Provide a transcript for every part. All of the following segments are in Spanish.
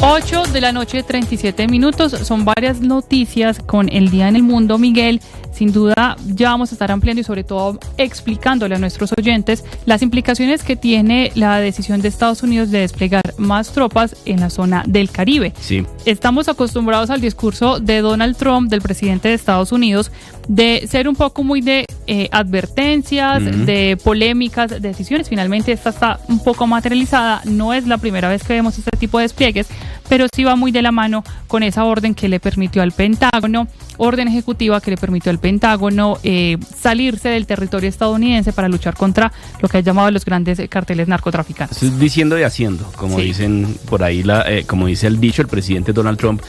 8:37 a.m. Son varias noticias con el día en el mundo, Miguel. Sin duda ya vamos a estar ampliando y sobre todo explicándole a nuestros oyentes las implicaciones que tiene la decisión de Estados Unidos de desplegar más tropas en la zona del Caribe. Sí. Estamos acostumbrados al discurso de Donald Trump, del presidente de Estados Unidos, de ser un poco muy de advertencias, de polémicas, decisiones. Finalmente esta está un poco materializada. No es la primera vez que vemos este tipo de despliegues, pero sí va muy de la mano con esa orden que le permitió al Pentágono, orden ejecutiva que le permitió al Pentágono salirse del territorio estadounidense para luchar contra lo que ha llamado los grandes carteles narcotraficantes. Es diciendo y haciendo, como dicen por ahí, como dice el dicho, el presidente Donald Trump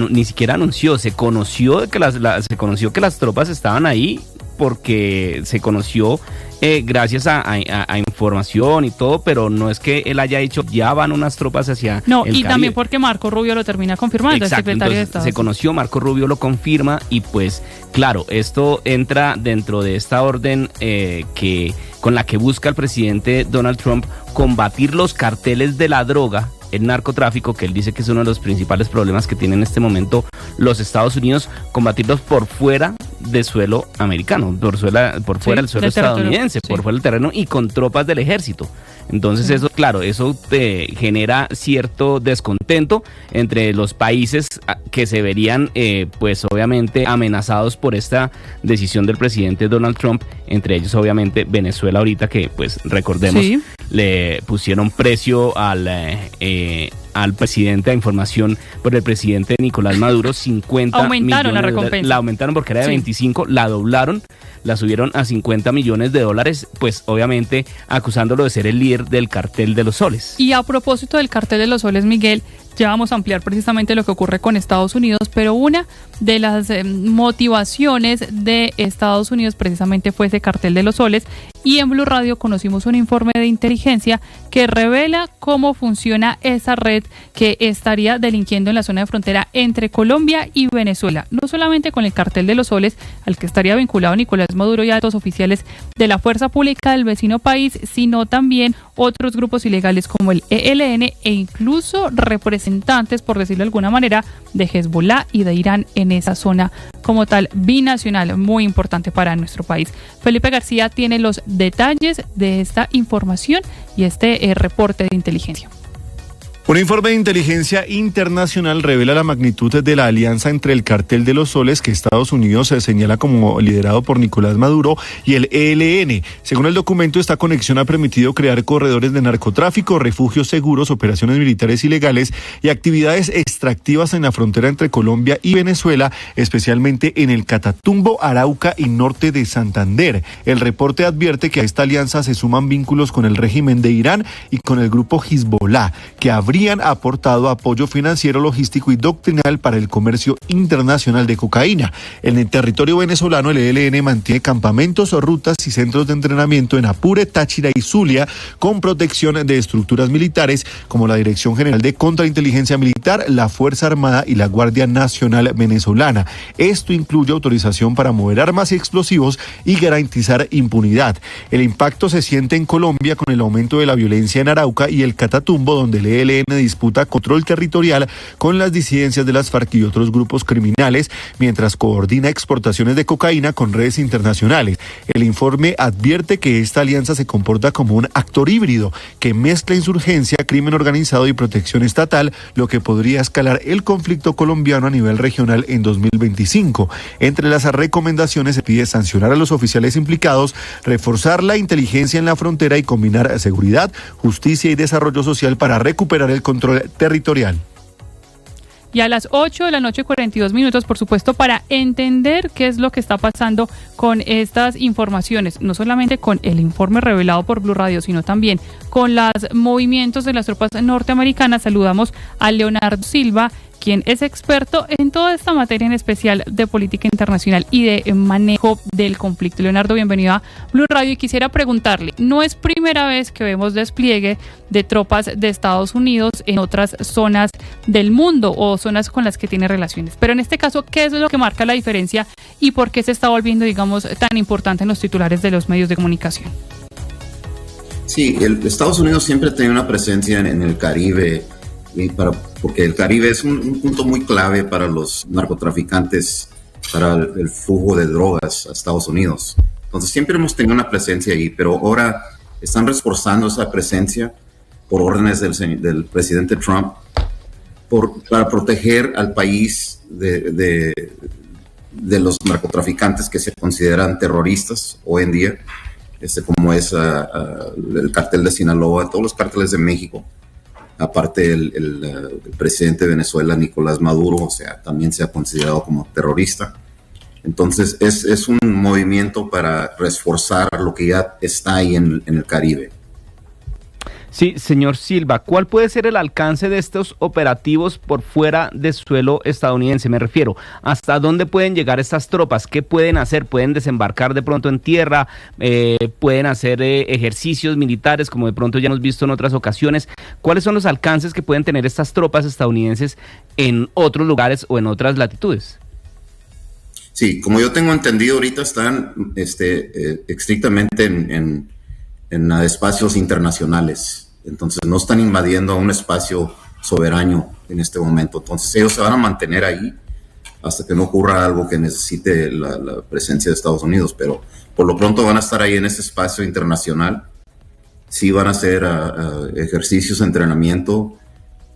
ni siquiera anunció, se conoció que las tropas estaban ahí porque se conoció gracias a información y todo, pero no es que él haya dicho ya van unas tropas hacia el Caribe. También porque Marco Rubio lo termina confirmando. Exacto, el secretario de Estado. Se conoció, Marco Rubio lo confirma y pues claro, esto entra dentro de esta orden con la que busca el presidente Donald Trump combatir los carteles de la droga, el narcotráfico, que él dice que es uno de los principales problemas que tiene en este momento los Estados Unidos, combatirlos por fuera de suelo americano, por fuera del suelo estadounidense, por fuera del terreno y con tropas del ejército. Entonces eso, claro, eso genera cierto descontento entre los países que se verían, pues obviamente amenazados por esta decisión del presidente Donald Trump, entre ellos obviamente Venezuela ahorita que pues recordemos le pusieron precio al presidente de información por el presidente Nicolás Maduro, 50 aumentaron millones la recompensa. La aumentaron porque era de 25, la doblaron, la subieron a 50 millones de dólares, pues obviamente acusándolo de ser el líder del cartel de los soles. Y a propósito del cartel de los soles, Miguel, ya vamos a ampliar precisamente lo que ocurre con Estados Unidos, pero una de las motivaciones de Estados Unidos precisamente fue ese cartel de los soles, y en Blue Radio conocimos un informe de inteligencia que revela cómo funciona esa red que estaría delinquiendo en la zona de frontera entre Colombia y Venezuela, no solamente con el cartel de los soles al que estaría vinculado Nicolás Maduro y altos oficiales de la fuerza pública del vecino país, sino también otros grupos ilegales como el ELN e incluso representantes, por decirlo de alguna manera, de Hezbollah y de Irán en esa zona como tal binacional, muy importante para nuestro país. Felipe García tiene los detalles de esta información y este reporte de inteligencia. Un informe de inteligencia internacional revela la magnitud de la alianza entre el cartel de los soles, que Estados Unidos se señala como liderado por Nicolás Maduro, y el ELN. Según el documento, esta conexión ha permitido crear corredores de narcotráfico, refugios seguros, operaciones militares ilegales y actividades extractivas en la frontera entre Colombia y Venezuela, especialmente en el Catatumbo, Arauca y norte de Santander. El reporte advierte que a esta alianza se suman vínculos con el régimen de Irán y con el grupo Hezbollah, que habrían aportado apoyo financiero, logístico y doctrinal para el comercio internacional de cocaína. En el territorio venezolano, el ELN mantiene campamentos, rutas y centros de entrenamiento en Apure, Táchira y Zulia, con protección de estructuras militares como la Dirección General de Contrainteligencia Militar, la Fuerza Armada y la Guardia Nacional Venezolana. Esto incluye autorización para mover armas y explosivos y garantizar impunidad. El impacto se siente en Colombia con el aumento de la violencia en Arauca y el Catatumbo, donde el ELN disputa control territorial con las disidencias de las FARC y otros grupos criminales, mientras coordina exportaciones de cocaína con redes internacionales. El informe advierte que esta alianza se comporta como un actor híbrido que mezcla insurgencia, crimen organizado y protección estatal, lo que podría escalar el conflicto colombiano a nivel regional en 2025. Entre las recomendaciones se pide sancionar a los oficiales implicados, reforzar la inteligencia en la frontera y combinar seguridad, justicia y desarrollo social para recuperar el control territorial. Y a las 8:42 a.m, por supuesto, para entender qué es lo que está pasando con estas informaciones, no solamente con el informe revelado por Blue Radio, sino también con los movimientos de las tropas norteamericanas, saludamos a Leonardo Silva, quien es experto en toda esta materia, en especial de política internacional y de manejo del conflicto. Leonardo, bienvenido a Blue Radio, y quisiera preguntarle, no es primera vez que vemos despliegue de tropas de Estados Unidos en otras zonas del mundo o zonas con las que tiene relaciones, pero en este caso, ¿qué es lo que marca la diferencia y por qué se está volviendo, digamos, tan importante en los titulares de los medios de comunicación? Sí, Estados Unidos siempre tiene una presencia en el Caribe porque el Caribe es un punto muy clave para los narcotraficantes, para el flujo de drogas a Estados Unidos. Entonces siempre hemos tenido una presencia ahí, pero ahora están reforzando esa presencia por órdenes del presidente Trump para proteger al país de los narcotraficantes que se consideran terroristas hoy en día, como es el cartel de Sinaloa, todos los cárteles de México. Aparte el presidente de Venezuela, Nicolás Maduro, también se ha considerado como terrorista. Entonces es un movimiento para reforzar lo que ya está ahí en el Caribe. Sí, señor Silva, ¿cuál puede ser el alcance de estos operativos por fuera de suelo estadounidense? Me refiero, ¿hasta dónde pueden llegar estas tropas? ¿Qué pueden hacer? ¿Pueden desembarcar de pronto en tierra? ¿Pueden hacer ejercicios militares, como de pronto ya hemos visto en otras ocasiones? ¿Cuáles son los alcances que pueden tener estas tropas estadounidenses en otros lugares o en otras latitudes? Sí, como yo tengo entendido, ahorita están estrictamente en espacios internacionales. Entonces no están invadiendo a un espacio soberano en este momento. Entonces ellos se van a mantener ahí hasta que no ocurra algo que necesite la presencia de Estados Unidos. Pero por lo pronto van a estar ahí en ese espacio internacional. Sí van a hacer ejercicios de entrenamiento,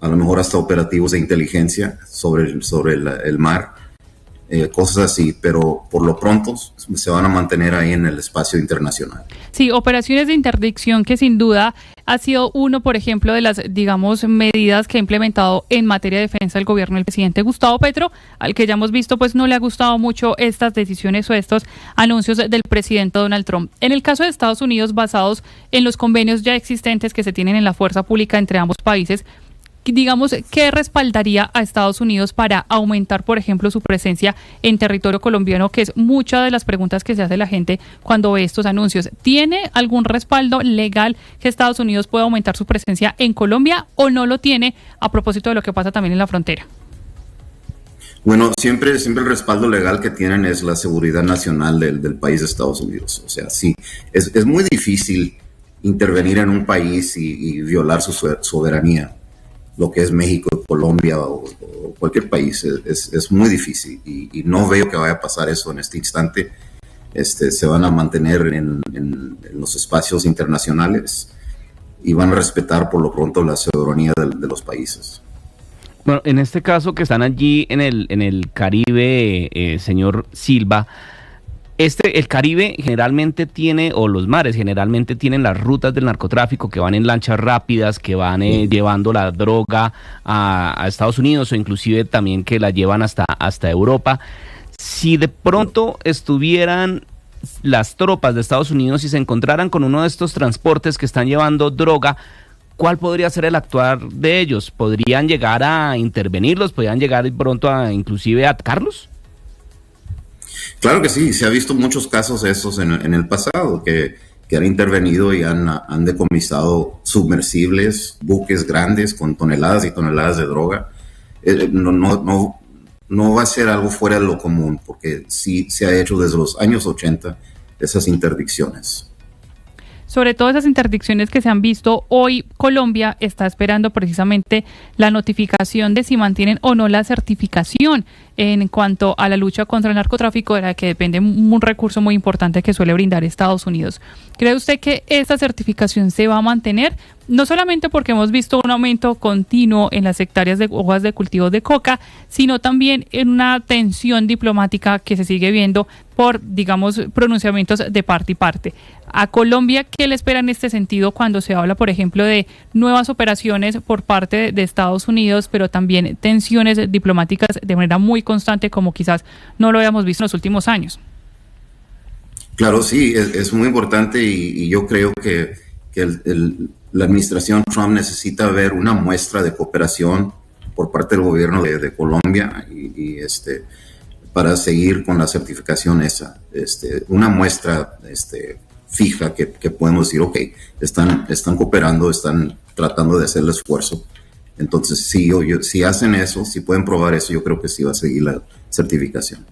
a lo mejor hasta operativos de inteligencia sobre el mar. Cosas así, pero por lo pronto se van a mantener ahí en el espacio internacional. Sí, operaciones de interdicción que sin duda ha sido uno, por ejemplo, de las, digamos, medidas que ha implementado en materia de defensa el gobierno del presidente Gustavo Petro, al que ya hemos visto, pues no le ha gustado mucho estas decisiones o estos anuncios del presidente Donald Trump. En el caso de Estados Unidos, basados en los convenios ya existentes que se tienen en la fuerza pública entre ambos países, digamos, ¿qué respaldaría a Estados Unidos para aumentar, por ejemplo, su presencia en territorio colombiano? Que es muchas de las preguntas que se hace la gente cuando ve estos anuncios. ¿Tiene algún respaldo legal que Estados Unidos pueda aumentar su presencia en Colombia o no lo tiene, a propósito de lo que pasa también en la frontera? Bueno, siempre el respaldo legal que tienen es la seguridad nacional del país de Estados Unidos. O sea, sí, es muy difícil intervenir en un país y violar su soberanía. Lo que es México, Colombia o cualquier país, es muy difícil y no veo que vaya a pasar eso en este instante. Se van a mantener en los espacios internacionales y van a respetar por lo pronto la soberanía de los países. Bueno, en este caso que están allí en el Caribe, señor Silva, el Caribe generalmente tiene, o los mares generalmente tienen las rutas del narcotráfico que van en lanchas rápidas, que van llevando la droga a Estados Unidos o inclusive también que la llevan hasta Europa. Si de pronto estuvieran las tropas de Estados Unidos y se encontraran con uno de estos transportes que están llevando droga, ¿cuál podría ser el actuar de ellos? ¿Podrían llegar a intervenirlos? ¿Podrían llegar pronto a inclusive a atacarlos? Claro que sí, se ha visto muchos casos de esos en el pasado, que han intervenido y han decomisado submersibles, buques grandes con toneladas y toneladas de droga. No va a ser algo fuera de lo común, porque sí se ha hecho desde los años 80 esas interdicciones. Sobre todo esas interdicciones que se han visto, hoy Colombia está esperando precisamente la notificación de si mantienen o no la certificación en cuanto a la lucha contra el narcotráfico, de la que depende un recurso muy importante que suele brindar Estados Unidos. ¿Cree usted que esta certificación se va a mantener? No solamente porque hemos visto un aumento continuo en las hectáreas de hojas de cultivos de coca, sino también en una tensión diplomática que se sigue viendo por, digamos, pronunciamientos de parte y parte. A Colombia, ¿qué le espera en este sentido cuando se habla, por ejemplo, de nuevas operaciones por parte de Estados Unidos, pero también tensiones diplomáticas de manera muy constante, como quizás no lo habíamos visto en los últimos años? Claro, sí, es muy importante y yo creo que la administración Trump necesita ver una muestra de cooperación por parte del gobierno de Colombia y para seguir con la certificación esa, una muestra fija que podemos decir, ok, están cooperando, están tratando de hacer el esfuerzo. Entonces, si hacen eso, si pueden probar eso, yo creo que sí va a seguir la certificación.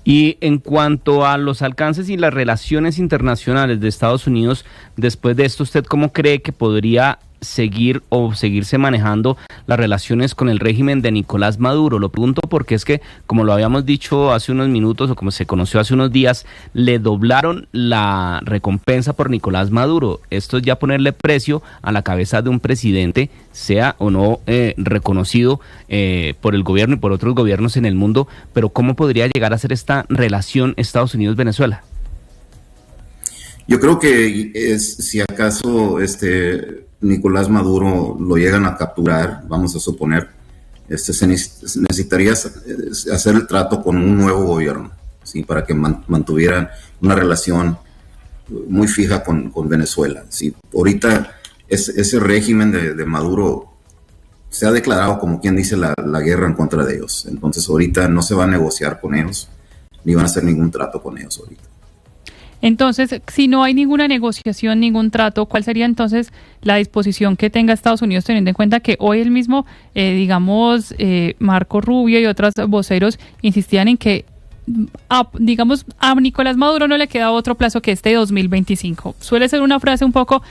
Y en cuanto a los alcances y las relaciones internacionales de Estados Unidos, después de esto, ¿usted cómo cree que podría seguirse manejando las relaciones con el régimen de Nicolás Maduro. Lo pregunto porque es que, como lo habíamos dicho hace unos minutos o como se conoció hace unos días, le doblaron la recompensa por Nicolás Maduro. Esto es ya ponerle precio a la cabeza de un presidente, sea o no reconocido por el gobierno y por otros gobiernos en el mundo. Pero ¿cómo podría llegar a ser esta relación Estados Unidos-Venezuela? Yo creo que si acaso Nicolás Maduro lo llegan a capturar, vamos a suponer, se necesitaría hacer el trato con un nuevo gobierno, ¿sí? Para que mantuvieran una relación muy fija con Venezuela, ¿sí? Ahorita ese régimen de Maduro se ha declarado, como quien dice, la guerra en contra de ellos. Entonces ahorita no se va a negociar con ellos, ni van a hacer ningún trato con ellos ahorita. Entonces, si no hay ninguna negociación, ningún trato, ¿cuál sería entonces la disposición que tenga Estados Unidos, teniendo en cuenta que hoy el mismo, Marco Rubio y otros voceros insistían en que, a Nicolás Maduro no le queda otro plazo que 2025? Suele ser una frase un poco,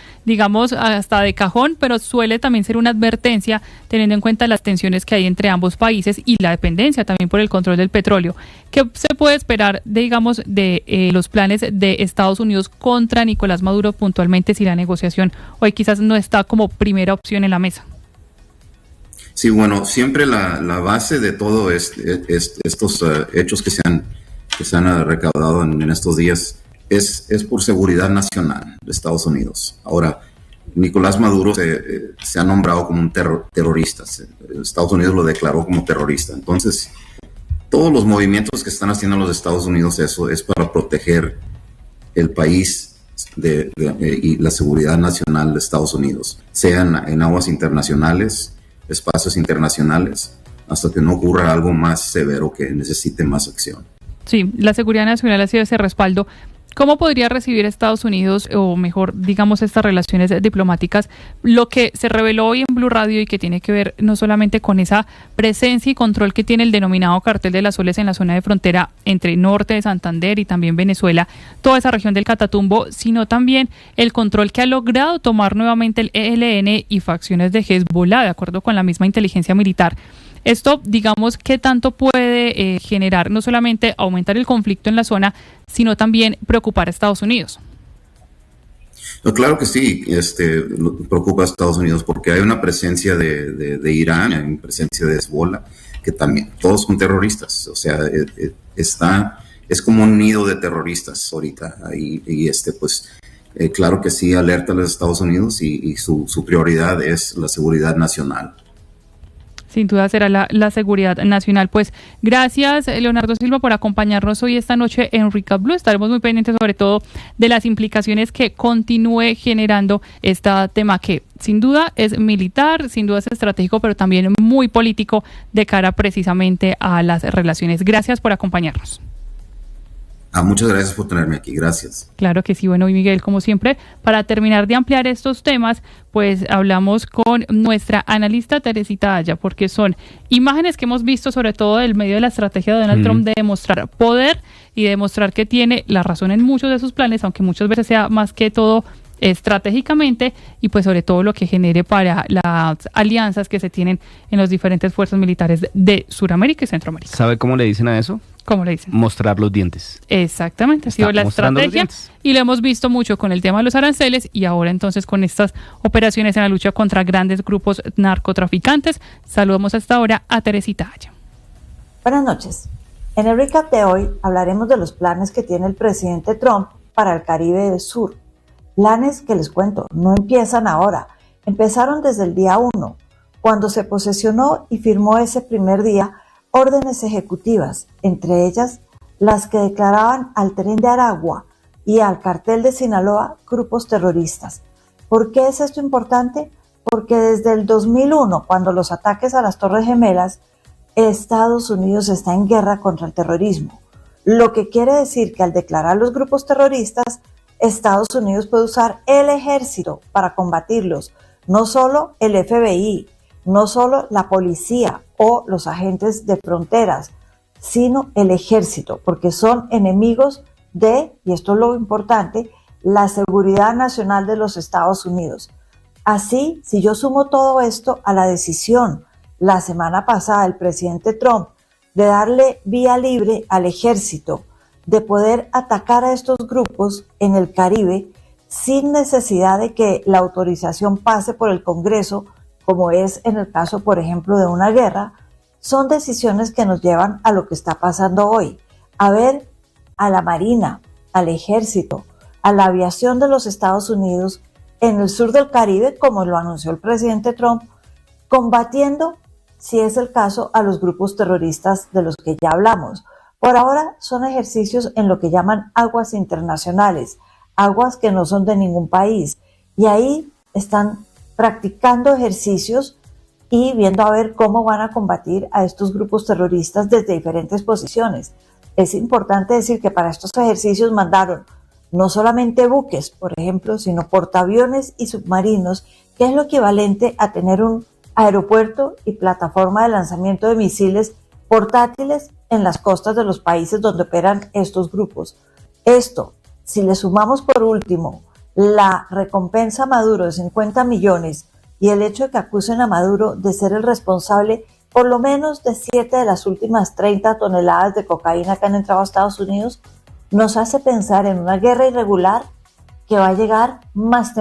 hasta de cajón, pero suele también ser una advertencia, teniendo en cuenta las tensiones que hay entre ambos países y la dependencia también por el control del petróleo. ¿Qué se puede esperar de los planes de Estados Unidos contra Nicolás Maduro puntualmente, si la negociación hoy quizás no está como primera opción en la mesa? Sí, bueno, siempre la base de todo estos hechos que se han recaudado en estos días es por seguridad nacional de Estados Unidos. Ahora, Nicolás Maduro se ha nombrado como un terrorista. Estados Unidos lo declaró como terrorista. Entonces, todos los movimientos que están haciendo los Estados Unidos, eso es para proteger el país y la seguridad nacional de Estados Unidos, sean en aguas internacionales, espacios internacionales, hasta que no ocurra algo más severo que necesite más acción. Sí, la seguridad nacional ha sido ese respaldo. ¿Cómo podría recibir Estados Unidos, o mejor, estas relaciones diplomáticas, lo que se reveló hoy en Blue Radio y que tiene que ver no solamente con esa presencia y control que tiene el denominado Cartel de las Soles en la zona de frontera entre norte de Santander y también Venezuela, toda esa región del Catatumbo, sino también el control que ha logrado tomar nuevamente el ELN y facciones de Hezbollah, de acuerdo con la misma inteligencia militar? Esto, ¿qué tanto puede generar, no solamente aumentar el conflicto en la zona, sino también preocupar a Estados Unidos? No, claro que sí, preocupa a Estados Unidos porque hay una presencia de Irán, hay una presencia de Hezbollah, que también, todos son terroristas, o sea, es como un nido de terroristas ahorita, claro que sí, alerta a los Estados Unidos y su prioridad es la seguridad nacional. Sin duda será la seguridad nacional. Pues gracias, Leonardo Silva, por acompañarnos hoy esta noche en Recap Blue. Estaremos muy pendientes sobre todo de las implicaciones que continúe generando este tema, que sin duda es militar, sin duda es estratégico, pero también muy político de cara precisamente a las relaciones. Gracias por acompañarnos. Muchas gracias por tenerme aquí, gracias. Claro que sí. Bueno, y Miguel, como siempre, para terminar de ampliar estos temas, pues hablamos con nuestra analista Teresita Aya, porque son imágenes que hemos visto sobre todo del medio de la estrategia de Donald Trump de demostrar poder y de demostrar que tiene la razón en muchos de sus planes, aunque muchas veces sea más que todo estratégicamente, y pues sobre todo lo que genere para las alianzas que se tienen en las diferentes fuerzas militares de Sudamérica y Centroamérica. ¿Sabe cómo le dicen a eso? ¿Cómo le dicen? Mostrar los dientes. Exactamente, ha sido la estrategia y lo hemos visto mucho con el tema de los aranceles y ahora entonces con estas operaciones en la lucha contra grandes grupos narcotraficantes. Saludamos hasta ahora a Teresita Aya. Buenas noches. En el recap de hoy hablaremos de los planes que tiene el presidente Trump para el Caribe del Sur. Planes que les cuento, no empiezan ahora, empezaron desde el día 1, cuando se posesionó y firmó ese primer día órdenes ejecutivas, entre ellas las que declaraban al Tren de Aragua y al Cartel de Sinaloa grupos terroristas. ¿Por qué es esto importante? Porque desde el 2001, cuando los ataques a las Torres Gemelas, Estados Unidos está en guerra contra el terrorismo, lo que quiere decir que al declarar los grupos terroristas, Estados Unidos puede usar el ejército para combatirlos, no solo el FBI, no solo la policía o los agentes de fronteras, sino el ejército, porque son enemigos de, y esto es lo importante, la seguridad nacional de los Estados Unidos. Así, si yo sumo todo esto a la decisión la semana pasada del presidente Trump de darle vía libre al ejército, de poder atacar a estos grupos en el Caribe sin necesidad de que la autorización pase por el Congreso, como es en el caso, por ejemplo, de una guerra, son decisiones que nos llevan a lo que está pasando hoy, a ver a la Marina, al Ejército, a la aviación de los Estados Unidos en el sur del Caribe, como lo anunció el presidente Trump, combatiendo, si es el caso, a los grupos terroristas de los que ya hablamos. Por ahora son ejercicios en lo que llaman aguas internacionales, aguas que no son de ningún país, y ahí están practicando ejercicios y viendo a ver cómo van a combatir a estos grupos terroristas desde diferentes posiciones. Es importante decir que para estos ejercicios mandaron no solamente buques, por ejemplo, sino portaaviones y submarinos, que es lo equivalente a tener un aeropuerto y plataforma de lanzamiento de misiles portátiles en las costas de los países donde operan estos grupos. Esto, si le sumamos por último la recompensa a Maduro de 50 millones y el hecho de que acusen a Maduro de ser el responsable por lo menos de 7 de las últimas 30 toneladas de cocaína que han entrado a Estados Unidos, nos hace pensar en una guerra irregular que va a llegar más temprano